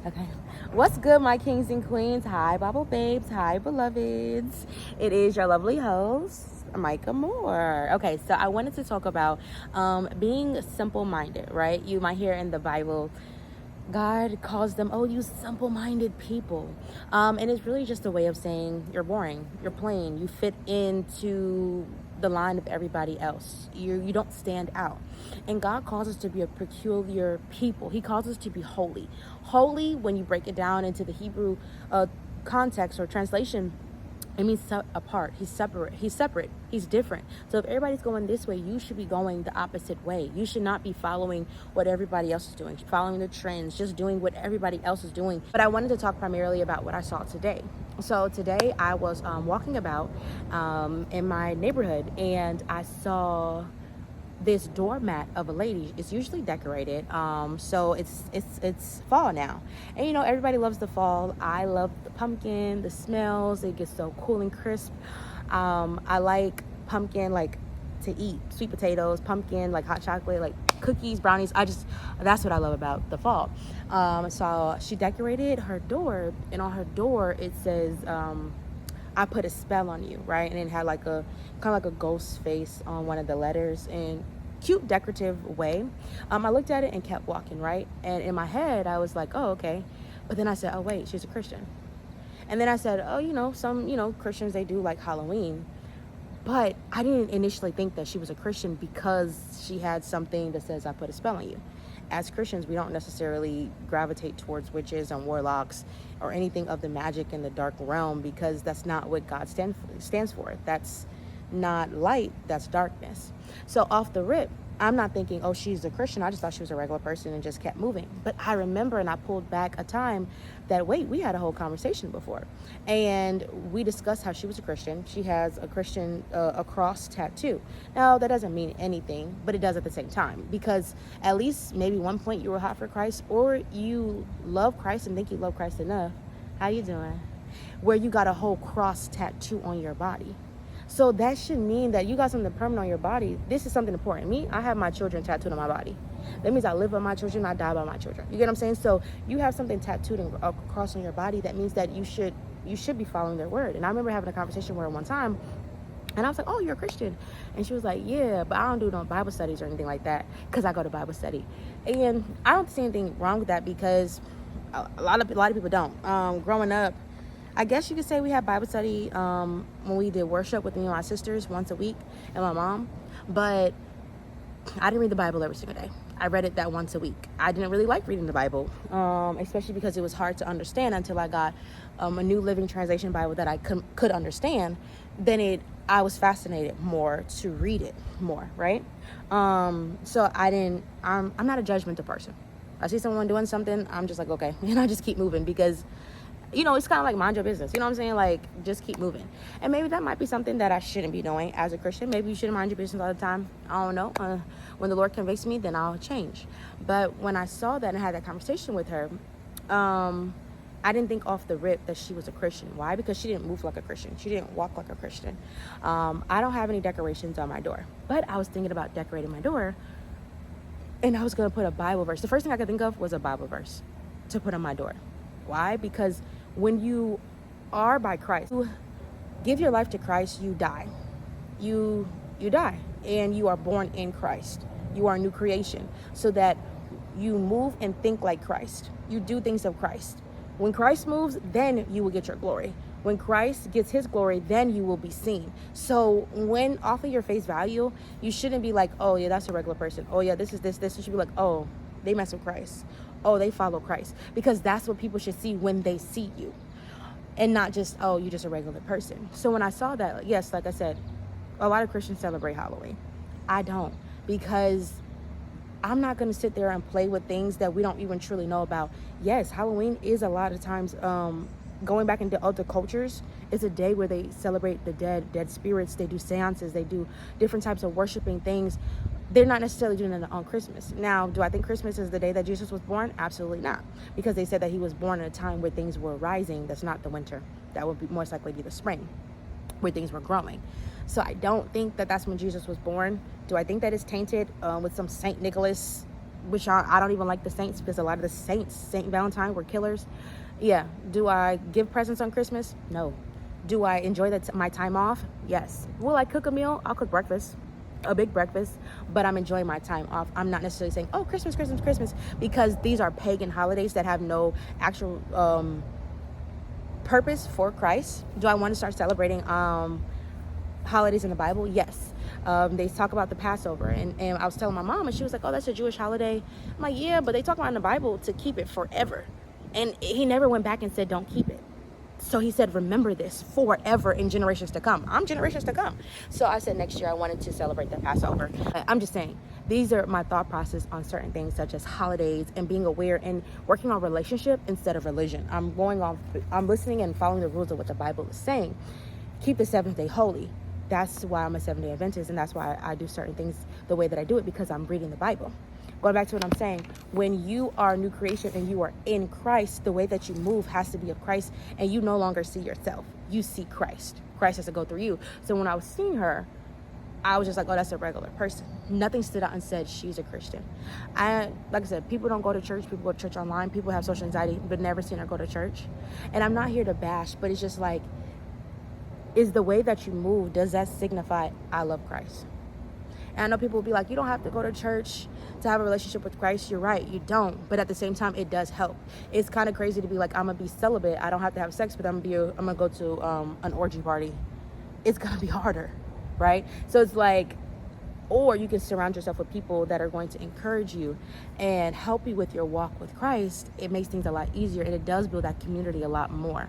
Okay. What's good, my kings and queens? Hi, Bible babes. Hi, beloveds. It is your lovely host, Micah Moore. Okay, so I wanted to talk about being simple-minded, right? You might hear in the Bible, God calls them, oh, you simple-minded people. And it's really just a way of saying you're boring, you're plain, you fit into the line of everybody else. You don't stand out. And God calls us to be a peculiar people. He calls us to be holy. Holy, when you break it down into the Hebrew context or translation, it means apart. He's separate. He's different. So if everybody's going this way, you should be going the opposite way. You should not be following what everybody else is doing, following the trends, just doing what everybody else is doing. But I wanted to talk primarily about what I saw today. So today I was walking about in my neighborhood, and I saw this doormat of a lady. It's usually decorated, so it's fall now, and you know everybody loves the fall. I love the pumpkin, the smells. It gets so cool and crisp. I like pumpkin, like to eat sweet potatoes, pumpkin, like hot chocolate, like cookies, brownies. That's what I love about the fall. So she decorated her door, and on her door it says, I put a spell on you, right? And it had like a kind of like a ghost face on one of the letters in cute decorative way. I looked at it and kept walking, right? And in my head, I was like, oh, okay. But then I said, oh, wait, she's a Christian. And then I said, oh, some, Christians, they do like Halloween. But I didn't initially think that she was a Christian because she had something that says, I put a spell on you. As Christians, we don't necessarily gravitate towards witches and warlocks or anything of the magic in the dark realm, because that's not what God stands for. That's not light, that's darkness. So off the rip, I'm not thinking, oh, she's a Christian. I just thought she was a regular person and just kept moving. But I remember, and I pulled back a time that, wait, we had a whole conversation before. And we discussed how she was a Christian. She has a Christian a cross tattoo. Now, that doesn't mean anything, but it does at the same time. Because at least maybe one point you were hot for Christ, or you love Christ and think you love Christ enough. How you doing? Where you got a whole cross tattoo on your body. So that should mean that you got something permanent on your body. This is something important. Me, I have my children tattooed on my body. That means I live by my children, I die by my children. You get what I'm saying? So you have something tattooed across on your body. That means that you should be following their word. And I remember having a conversation with her one time, and I was like, oh, you're a Christian. And she was like, yeah, but I don't do no Bible studies or anything like that, because I go to Bible study. And I don't see anything wrong with that, because a lot of people don't. Growing up, I guess you could say we had Bible study when we did worship with me and my sisters once a week, and my mom. But I didn't read the Bible every single day. I read it that once a week. I didn't really like reading the Bible, especially because it was hard to understand until I got a New Living Translation Bible that I could understand. Then I was fascinated more to read it more, right? So I'm not a judgmental person. I see someone doing something, I'm just like, okay, and I just keep moving, because it's kind of like mind your business. You know what I'm saying? Like, just keep moving. And maybe that might be something that I shouldn't be doing as a Christian. Maybe you shouldn't mind your business all the time. I don't know. When the Lord convicts me, then I'll change. But when I saw that and had that conversation with her, I didn't think off the rip that she was a Christian. Why? Because she didn't move like a Christian. She didn't walk like a Christian. I don't have any decorations on my door. But I was thinking about decorating my door, and I was going to put a Bible verse. The first thing I could think of was a Bible verse to put on my door. Why? Because when you are by Christ, you give your life to Christ, you die. You die, and you are born in Christ. You are a new creation, so that you move and think like Christ. You do things of Christ. When Christ moves, then you will get your glory. When Christ gets his glory, then you will be seen. So when off of your face value, you shouldn't be like, oh yeah, that's a regular person. Oh yeah, this is this. You should be like, oh, they mess with Christ. Oh, they follow Christ. Because that's what people should see when they see you. And not just, oh, you're just a regular person. So when I saw that, yes, like I said, a lot of Christians celebrate Halloween. I don't. Because I'm not going to sit there and play with things that we don't even truly know about. Yes, Halloween is a lot of times, going back into other cultures, it's a day where they celebrate the dead spirits. They do seances. They do different types of worshiping things. They're not necessarily doing it on Christmas. Now, do I think Christmas is the day that Jesus was born? Absolutely not. Because they said that he was born at a time where things were rising. That's not the winter. That would be most likely be the spring, where things were growing. So I don't think that that's when Jesus was born. Do I think that it's tainted with some Saint Nicholas which I don't even like the saints, because a lot of the saints, Saint Valentine, were killers. Yeah. Do I give presents on Christmas? No. Do I enjoy my time off? Yes. Will I cook a meal? I'll cook breakfast, a big breakfast, but I'm enjoying my time off. I'm not necessarily saying, oh, Christmas, Christmas, Christmas, because these are pagan holidays that have no actual purpose for Christ. Do I want to start celebrating holidays in the Bible? Yes. They talk about the Passover, and I was telling my mom, and she was like, oh, that's a Jewish holiday. I'm like, yeah, but they talk about in the Bible to keep it forever. And he never went back and said, don't keep it. So he said, remember this forever in generations to come. I'm generations to come. So I said next year I wanted to celebrate the Passover. I'm just saying, these are my thought process on certain things such as holidays and being aware and working on relationship instead of religion. I'm listening and following the rules of what the Bible is saying. Keep the seventh day holy. That's why I'm a 7-day Adventist, and that's why I do certain things the way that I do it, because I'm reading the Bible. Going back to what I'm saying, when you are a new creation and you are in Christ, the way that you move has to be of Christ, and you no longer see yourself. You see Christ. Christ has to go through you. So when I was seeing her, I was just like, oh, that's a regular person. Nothing stood out and said she's a Christian. Like I said, people don't go to church. People go to church online. People have social anxiety, but never seen her go to church. And I'm not here to bash, but it's just like, is the way that you move, does that signify I love Christ? And I know people will be like, you don't have to go to church to have a relationship with Christ. You're right, you don't. But at the same time, it does help. It's kind of crazy to be like, I'm going to be celibate. I don't have to have sex, but I'm going to go to an orgy party. It's going to be harder, right? So it's like, or you can surround yourself with people that are going to encourage you and help you with your walk with Christ. It makes things a lot easier, and it does build that community a lot more.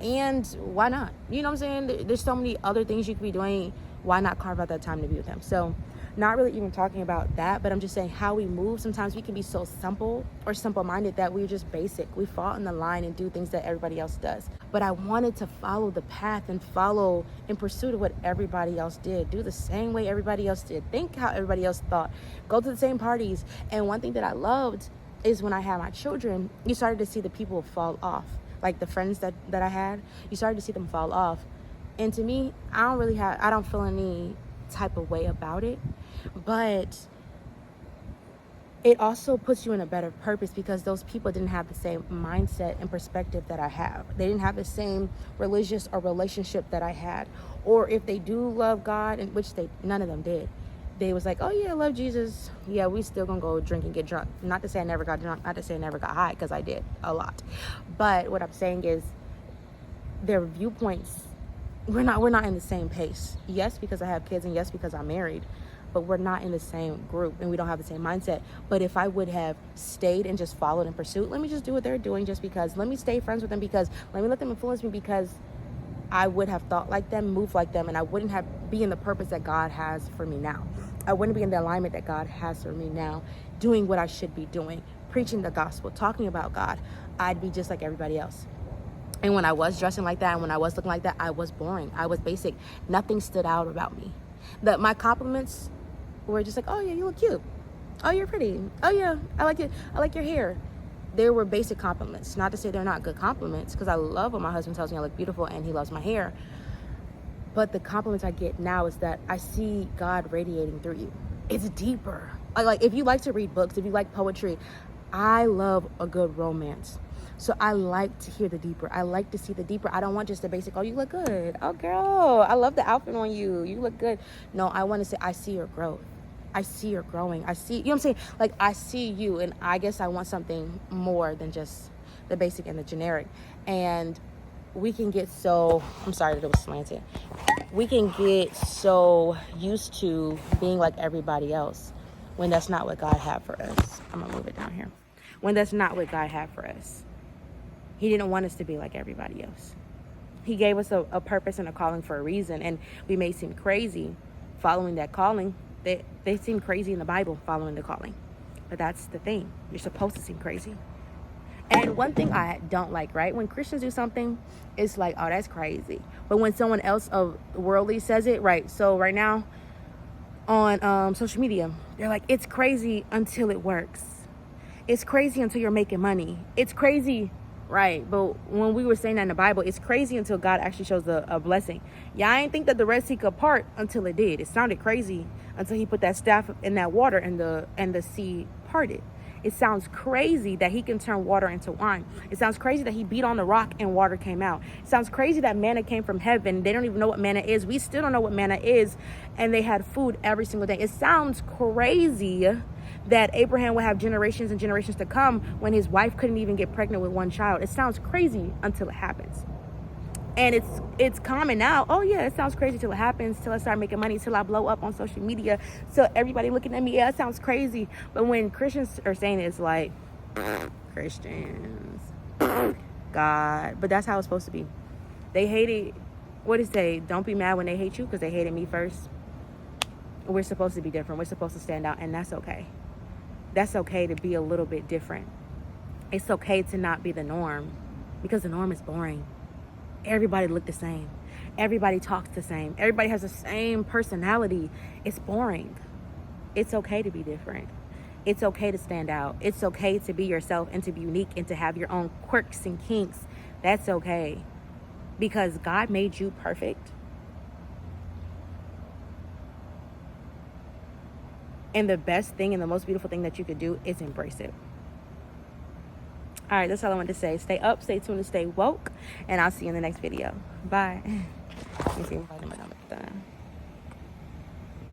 And why not? You know what I'm saying? There's so many other things you could be doing. Why not carve out that time to be with him? So not really even talking about that, but I'm just saying how we move. Sometimes we can be so simple or simple-minded that we're just basic. We fall in the line and do things that everybody else does. But I wanted to follow the path and follow in pursuit of what everybody else did. Do the same way everybody else did. Think how everybody else thought. Go to the same parties. And one thing that I loved is when I had my children, you started to see the people fall off. Like the friends that I had, you started to see them fall off. And to me, I don't feel any type of way about it. But it also puts you in a better purpose, because those people didn't have the same mindset and perspective that I have. They didn't have the same religious or relationship that I had. Or if they do love God, and which none of them did, they was like, oh yeah, I love Jesus. Yeah, we still gonna go drink and get drunk. Not to say I never got drunk, not to say I never got high, because I did a lot. But what I'm saying is their viewpoints, we're not in the same pace. Yes, because I have kids, and yes, because I'm married, but we're not in the same group, and we don't have the same mindset. But if I would have stayed and just followed in pursuit, let me just do what they're doing just because, let me stay friends with them because, let me let them influence me because I would have thought like them, moved like them, and I wouldn't be in the purpose that God has for me now. I wouldn't be in the alignment that God has for me now, doing what I should be doing, preaching the gospel, talking about God. I'd be just like everybody else. And when I was dressing like that and when I was looking like that, I was boring. I was basic. Nothing stood out about me. My compliments were just like, oh yeah, you look cute. Oh, you're pretty. Oh yeah, I like it. I like your hair. They were basic compliments. Not to say they're not good compliments, because I love when my husband tells me I look beautiful and he loves my hair. But the compliments I get now is that I see God radiating through you. It's deeper. Like if you like to read books, if you like poetry, I love a good romance. So I like to hear the deeper. I like to see the deeper. I don't want just the basic, oh, you look good. Oh, girl, I love the outfit on you. You look good. No, I want to say, I see your growth. I see you're growing. I see, you know what I'm saying? Like, I see you, and I guess I want something more than just the basic and the generic. And we can get so, I'm sorry that it was slanted. We can get so used to being like everybody else when that's not what God had for us. I'm gonna move it down here. When that's not what God had for us. He didn't want us to be like everybody else. He gave us a purpose and a calling for a reason, and we may seem crazy following that calling. They seem crazy in the Bible following the calling, but that's the thing. You're supposed to seem crazy. And one thing I don't like, right? When Christians do something, it's like, oh, that's crazy. But when someone else of worldly says it, right? So right now on social media, they're like, it's crazy until it works. It's crazy until you're making money. It's crazy, right? But when we were saying that in the Bible, it's crazy until God actually shows a blessing. Yeah, I didn't think that the Red Sea could part until it did. It sounded crazy until he put that staff in that water and the sea parted. It sounds crazy that he can turn water into wine. It sounds crazy that he beat on the rock and water came out. It sounds crazy that manna came from heaven. They don't even know what manna is. We still don't know what manna is. And they had food every single day. It sounds crazy that Abraham would have generations and generations to come when his wife couldn't even get pregnant with one child. It sounds crazy until it happens. And it's common now. Oh yeah, it sounds crazy till it happens, till I start making money, till I blow up on social media, till everybody looking at me. Yeah, it sounds crazy. But when Christians are saying it, it's like, Christians, God. But that's how it's supposed to be. They hate it. What did it say? Don't be mad when they hate you because they hated me first. We're supposed to be different. We're supposed to stand out, and that's okay. That's okay to be a little bit different. It's okay to not be the norm, because the norm is boring. Everybody look the same. Everybody talks the same. Everybody has the same personality. It's boring. It's okay to be different. It's okay to stand out. It's okay to be yourself and to be unique and to have your own quirks and kinks. That's okay. Because God made you perfect. And the best thing and the most beautiful thing that you could do is embrace it. All right, that's all I wanted to say. Stay up, stay tuned, and stay woke. And I'll see you in the next video. Bye. Let me see if I can